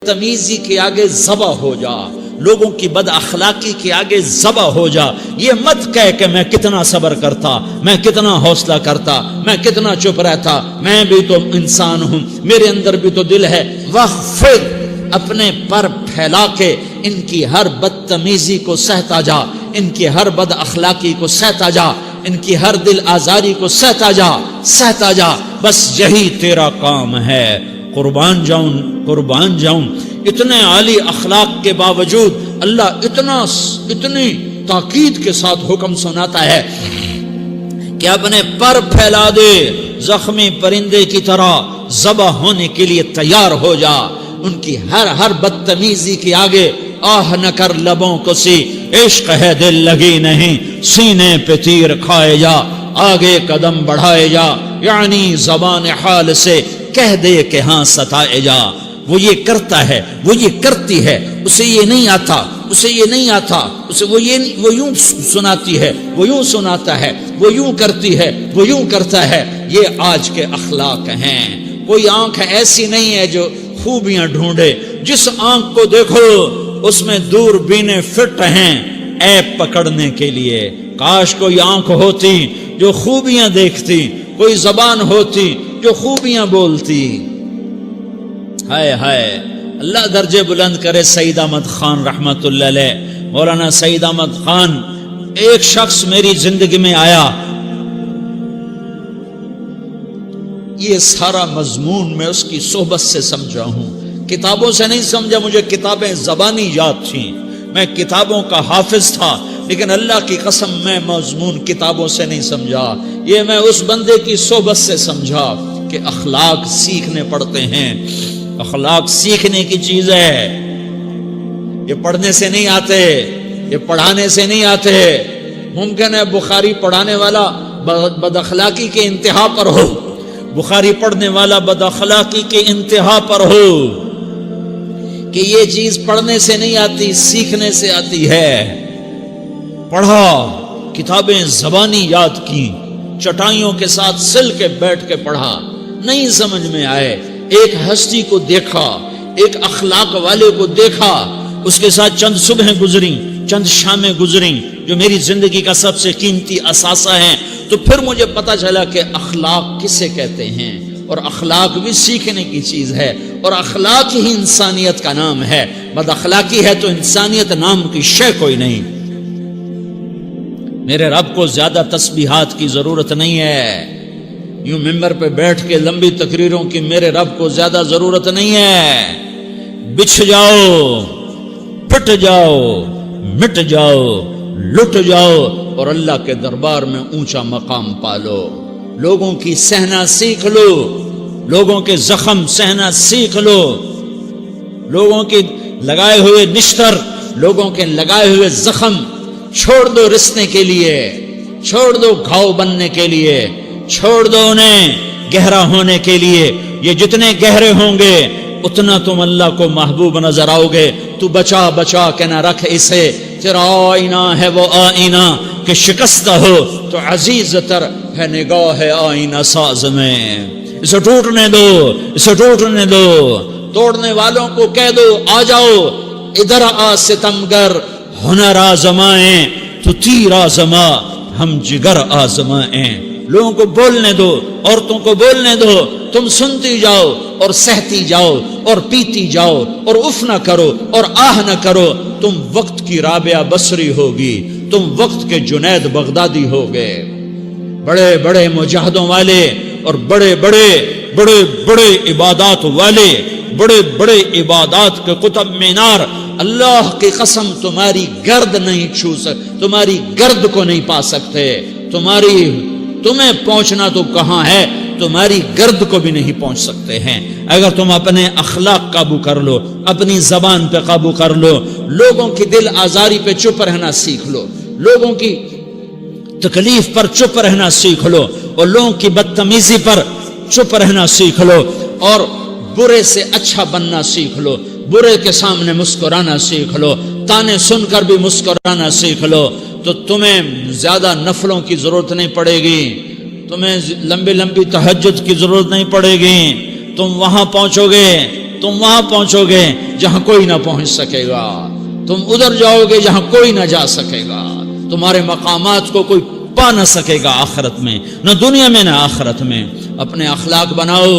تمیزی کے آگے ذبح ہو جا، لوگوں کی بد اخلاقی کے آگے ذبح ہو جا. یہ مت کہہ کہ میں کتنا صبر کرتا، میں کتنا حوصلہ کرتا، میں کتنا چپ رہتا، میں بھی تو انسان ہوں، میرے اندر بھی تو دل ہے. وَخْفِضْ، اپنے پر پھیلا کے ان کی ہر بدتمیزی کو سہتا جا، ان کی ہر بد اخلاقی کو سہتا جا، ان کی ہر دل آزاری کو سہتا جا، سہتا جا. بس یہی تیرا کام ہے. قربان جاؤں. اتنے عالی اخلاق کے باوجود اللہ اتنی تاکید کے ساتھ حکم سناتا ہے کہ اپنے پر پھیلا دے، زخمی پرندے کی طرح ذبح ہونے کے لیے تیار ہو جا. ان کی ہر بدتمیزی کے آگے آہ نہ کر لبوں کو سی، عشق ہے دل لگی نہیں، سینے پہ تیر کھائے جا، آگے قدم بڑھائے جا. یعنی زبان حال سے کہہ دے کہ ہاں ستائے جا. وہ یہ کرتا ہے، وہ یہ کرتی ہے، اسے یہ نہیں آتا، اسے یہ نہیں آتا، اسے وہ یوں سناتی ہے، وہ یوں سناتا ہے، وہ یوں کرتی ہے، وہ یوں کرتا ہے. یہ آج کے اخلاق ہیں. کوئی آنکھ ایسی نہیں ہے جو خوبیاں ڈھونڈے. جس آنکھ کو دیکھو اس میں دوربینیں فٹ ہیں عیب پکڑنے کے لیے. کاش کوئی آنکھ ہوتی جو خوبیاں دیکھتی، کوئی زبان ہوتی جو خوبیاں بولتی. ہائے ہائے، اللہ درجے بلند کرے. سعید احمد خان رحمت اللہ علیہ، مولانا سعید احمد خان، ایک شخص میری زندگی میں آیا. یہ سارا مضمون میں اس کی صحبت سے سمجھا ہوں، کتابوں سے نہیں سمجھا. مجھے کتابیں زبانی یاد تھیں، میں کتابوں کا حافظ تھا، لیکن اللہ کی قسم میں مضمون کتابوں سے نہیں سمجھا. یہ میں اس بندے کی صحبت سے سمجھا کہ اخلاق سیکھنے پڑتے ہیں. اخلاق سیکھنے کی چیز ہے، یہ پڑھنے سے نہیں آتے، یہ پڑھانے سے نہیں آتے. ممکن ہے بخاری پڑھانے والا بد اخلاقی کے انتہا پر ہو، بخاری پڑھنے والا بد اخلاقی کے انتہا پر ہو، کہ یہ چیز پڑھنے سے نہیں آتی، سیکھنے سے آتی ہے. پڑھا، کتابیں زبانی یاد کی، چٹائیوں کے ساتھ سل کے بیٹھ کے پڑھا، نہیں سمجھ میں آئے. ایک ہستی کو دیکھا، ایک اخلاق والے کو دیکھا، اس کے ساتھ چند صبحیں گزری، چند شامیں گزری جو میری زندگی کا سب سے قیمتی اثاثہ ہیں. تو پھر مجھے پتا چلا کہ اخلاق کسے کہتے ہیں، اور اخلاق بھی سیکھنے کی چیز ہے، اور اخلاق ہی انسانیت کا نام ہے. بد اخلاقی ہے تو انسانیت نام کی شے کوئی نہیں. میرے رب کو زیادہ تسبیحات کی ضرورت نہیں ہے. یوں ممبر پہ بیٹھ کے لمبی تقریروں کی میرے رب کو زیادہ ضرورت نہیں ہے. بچھ جاؤ، پٹ جاؤ، مٹ جاؤ، لٹ جاؤ، اور اللہ کے دربار میں اونچا مقام پالو. لوگوں کی سہنا سیکھ لو، لوگوں کے زخم سہنا سیکھ لو، لوگوں کے لگائے ہوئے نشتر، لوگوں کے لگائے ہوئے زخم چھوڑ دو رسنے کے لیے، چھوڑ دو گھاؤ بننے کے لیے، چھوڑ دو انہیں گہرا ہونے کے لیے. یہ جتنے گہرے ہوں گے اتنا تم اللہ کو محبوب نظر آؤ گے. تو بچا بچا کے نہ رکھ اسے، تیرا آئینہ ہے وہ آئینہ کہ شکستہ ہو تو عزیز تر ہے نگاہ آئینہ ساز میں. اسے ٹوٹنے دو، اسے ٹوٹنے دو. توڑنے والوں کو کہہ دو آ جاؤ ادھر آ ستمگر، ہنر آزمائیں تو تیر آزما، ہم جگر آزمائیں. لوگوں کو بولنے دو، عورتوں کو بولنے دو. تم سنتی جاؤ اور سہتی جاؤ اور پیتی جاؤ اور اف نہ کرو اور آہ نہ کرو. تم وقت کی رابعہ بصری ہوگی، تم وقت کے جنید بغدادی ہوگے. بڑے بڑے مجاہدوں والے اور بڑے بڑے عبادات والے، بڑے بڑے عبادات کے قطب مینار، اللہ کی قسم تمہاری گرد نہیں چھو سکتے، تمہاری گرد کو نہیں پا سکتے. تمہیں پہنچنا تو کہاں ہے، تمہاری گرد کو بھی نہیں پہنچ سکتے ہیں. اگر تم اپنے اخلاق قابو کر لو، اپنی زبان پہ قابو کر لو، لوگوں کی دل آزاری پہ چپ رہنا سیکھ لو، لوگوں کی تکلیف پر چپ رہنا سیکھ لو، اور لوگوں کی بدتمیزی پر چپ رہنا سیکھ لو، اور برے سے اچھا بننا سیکھ لو، برے کے سامنے مسکرانا سیکھ لو، تانے سن کر بھی مسکرانا سیکھ لو، تو تمہیں زیادہ نفلوں کی ضرورت نہیں پڑے گی، تمہیں لمبی تہجد کی ضرورت نہیں پڑے گی. تم وہاں پہنچو گے تم وہاں پہنچو گے جہاں کوئی نہ پہنچ سکے گا، تم ادھر جاؤ گے جہاں کوئی نہ جا سکے گا، تمہارے مقامات کو کوئی پا نہ سکے گا آخرت میں، نہ دنیا میں نہ آخرت میں۔ اپنے اخلاق بناؤ،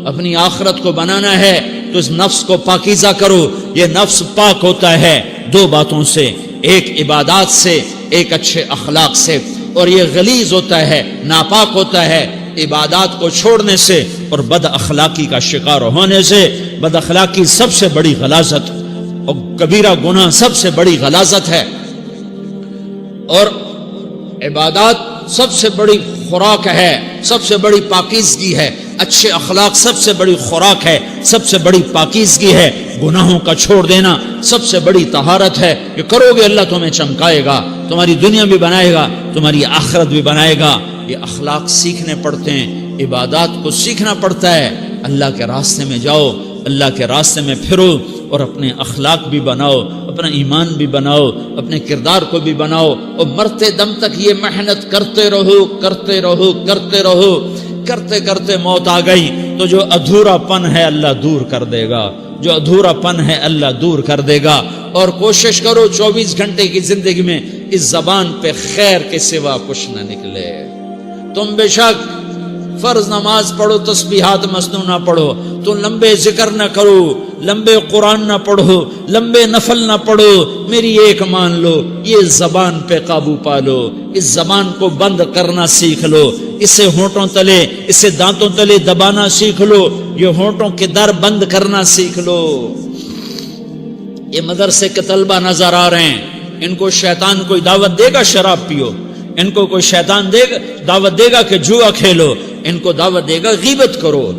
اپنی آخرت کو بنانا ہے تو اس نفس کو پاکیزہ کرو۔ یہ نفس پاک ہوتا ہے دو باتوں سے، ایک عبادات سے، ایک اچھے اخلاق سے، اور یہ غلیظ ہوتا ہے، ناپاک ہوتا ہے عبادات کو چھوڑنے سے اور بد اخلاقی کا شکار ہونے سے۔ بد اخلاقی سب سے بڑی غلاظت اور کبیرہ گناہ سب سے بڑی غلاظت ہے، اور عبادات سب سے بڑی خوراک ہے، سب سے بڑی پاکیزگی ہے، اچھے اخلاق سب سے بڑی خوراک ہے، سب سے بڑی پاکیزگی ہے، گناہوں کا چھوڑ دینا سب سے بڑی طہارت ہے۔ یہ کرو گے اللہ تمہیں چمکائے گا، تمہاری دنیا بھی بنائے گا، تمہاری آخرت بھی بنائے گا۔ یہ اخلاق سیکھنے پڑتے ہیں، عبادات کو سیکھنا پڑتا ہے۔ اللہ کے راستے میں جاؤ، اللہ کے راستے میں پھرو، اور اپنے اخلاق بھی بناؤ، اپنا ایمان بھی بناؤ، اپنے کردار کو بھی بناؤ، اور مرتے دم تک یہ محنت کرتے رہو، کرتے رہو، کرتے رہو۔ کرتے کرتے موت آ گئی تو جو ادھورا پن ہے اللہ دور کر دے گا، جو ادھورا پن ہے اللہ دور کر دے گا۔ اور کوشش کرو 24 گھنٹے کی زندگی میں اس زبان پہ خیر کے سوا کچھ نہ نکلے۔ تم بے شک فرض نماز پڑھو، تسبیحات مسنون نہ پڑھو، تو لمبے ذکر نہ کرو، لمبے قرآن نہ پڑھو، لمبے نفل نہ پڑھو، میری ایک مان لو، یہ زبان پہ قابو پا لو، اس زبان کو بند کرنا سیکھ لو، اسے ہونٹوں تلے، اسے دانتوں تلے دبانا سیکھ لو، یہ ہونٹوں کے در بند کرنا سیکھ لو۔ یہ مدرسے کے طلبہ نظر آ رہے ہیں، ان کو شیطان کوئی دعوت دے گا شراب پیو، ان کو کوئی شیطان دعوت دے گا کہ جوا کھیلو، ان کو دعوت دے گا غیبت کرو،